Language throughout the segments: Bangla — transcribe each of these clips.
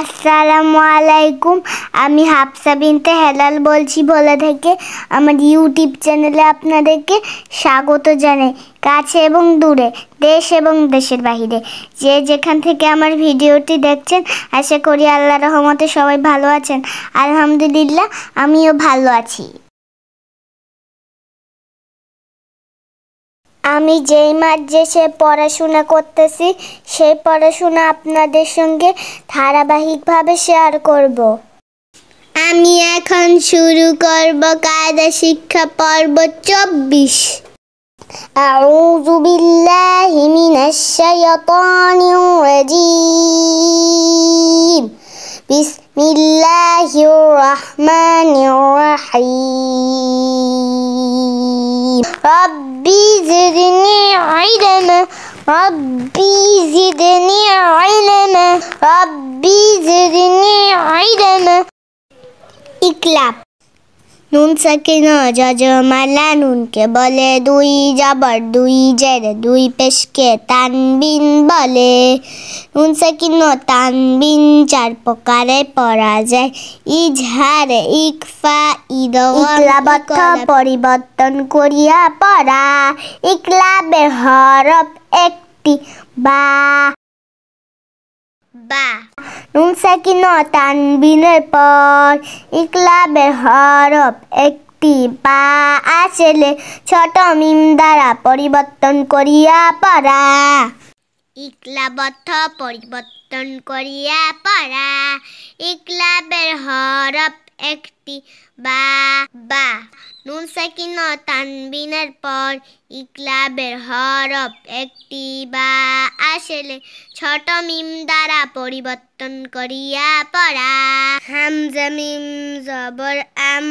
আসসালামু আলাইকুম। আমি হাফসা বিনতে হেলাল বলছি ভোলা থেকে। আমার ইউটিউব চ্যানেলে আপনাদেরকে স্বাগত জানাই। কাছে এবং দূরে, দেশ এবং দেশের বাইরে, যে যেখান থেকে আমার ভিডিওটি দেখছেন, আশা করি আল্লাহর রহমতে সবাই ভালো আছেন। আলহামদুলিল্লাহ, আমিও ভালো আছি। আমি যেই মাদ্রাসায় পড়াশোনা করতেছি, সেই পড়াশোনা আপনাদের সঙ্গে ধারাবাহিকভাবে শেয়ার করব। আমি এখন শুরু করব কায়দা শিক্ষা পর্ব 24। আউযু বিল্লাহি মিনাশ শাইতানির রাজীম। বিসমিল্লাহির রহমানির রহিম। রব্বি জিদনি ইলমা। রব্বি জিদনি ইলমা। রব্বি জিদনি ইলমা। ইকলাব। নুন সাকিন জজমালা নুনকে বলে দুই, জবর দুই, জের দুই, পেশকে তানবিন বলে। নুন সাকিন তানবিন চার প্রকারে পড়া যায়। ইজহার, ইকফা, ইকলাবত পরিবর্তন করিয়া পড়া। ইকলাবের হরফ একটি বা। নুন সাকিন তানবিনের পর ইকলাবের হরফ একটি বা আসলে ছোট মিম দ্বারা পরিবর্তন করিয়া পড়া। ইকলাবত পরিবর্তন করিয়া পড়া। ইকলাবের হরফ একটি বা। নুন সাকিন তানবিনের পর ইকলাবের হরফ একটি বা আসলে ছোট মিম দ্বারা পরিবর্তন করিয়া পড়া। হামজা মিম জবর আম।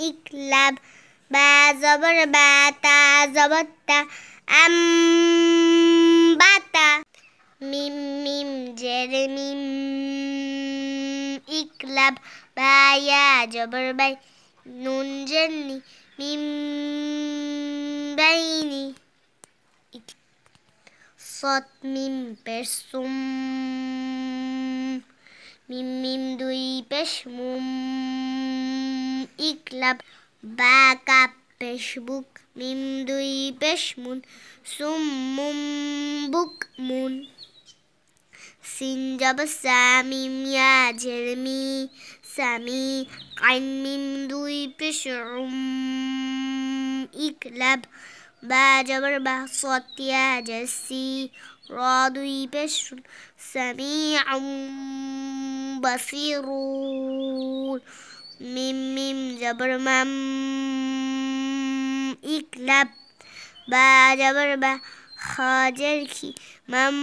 ইকলাব। বা জবর বা, তা জবর তা, আম বাতা। মিম মিম জের মিম। ইকলাব। বা ইয়া জবর বাই, নুন জেরনি, মিম বাইনি। সৎ মিম পেশ সুম। মিম মিম দুই পেশ মুম। ইকলাব। বা কাপ পেশ বুক, মিম দুই পেশ মুন, সুম মুম বুক মুন। সিন জবর সা, মিম ইয়া জের মি, সামি। আইন মিম দুই পেশ উম। ইকলাব। বা জবর বা, সৎ ইয়া জেসি, র দুই পেশ সামিউম বাসিরুন। মিম মিম জবর মাম। ইকলাব। বা জবর বা, খা জের খি, মাম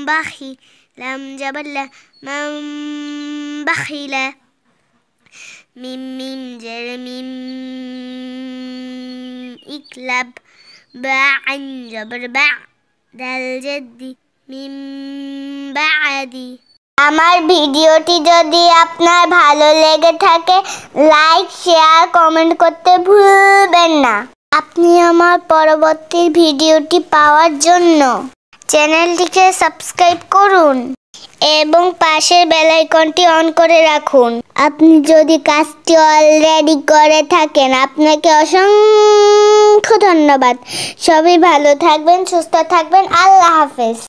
বাখি। লাম জবর লা, মাম বাখিলা। মিম মিম জের মিম। ইকলাব। বা আইন জবর বা, দাল জেদ্দি, মিম বাদি। আমার ভিডিওটি যদি আপনার ভালো লেগে থাকে, লাইক, শেয়ার, কমেন্ট করতে ভুলবেন না। আপনি আমার পরবর্তী ভিডিওটি পাওয়ার জন্য চ্যানেলটিকে সাবস্ক্রাইব করুন এবং পাশের বেল আইকনটি অন করে রাখুন। আপনি যদি কাজটি অলরেডি করে থাকেন, আপনাকে অসংখ্য ধন্যবাদ। সবাই ভালো থাকবেন, সুস্থ থাকবেন। আল্লাহ হাফেজ।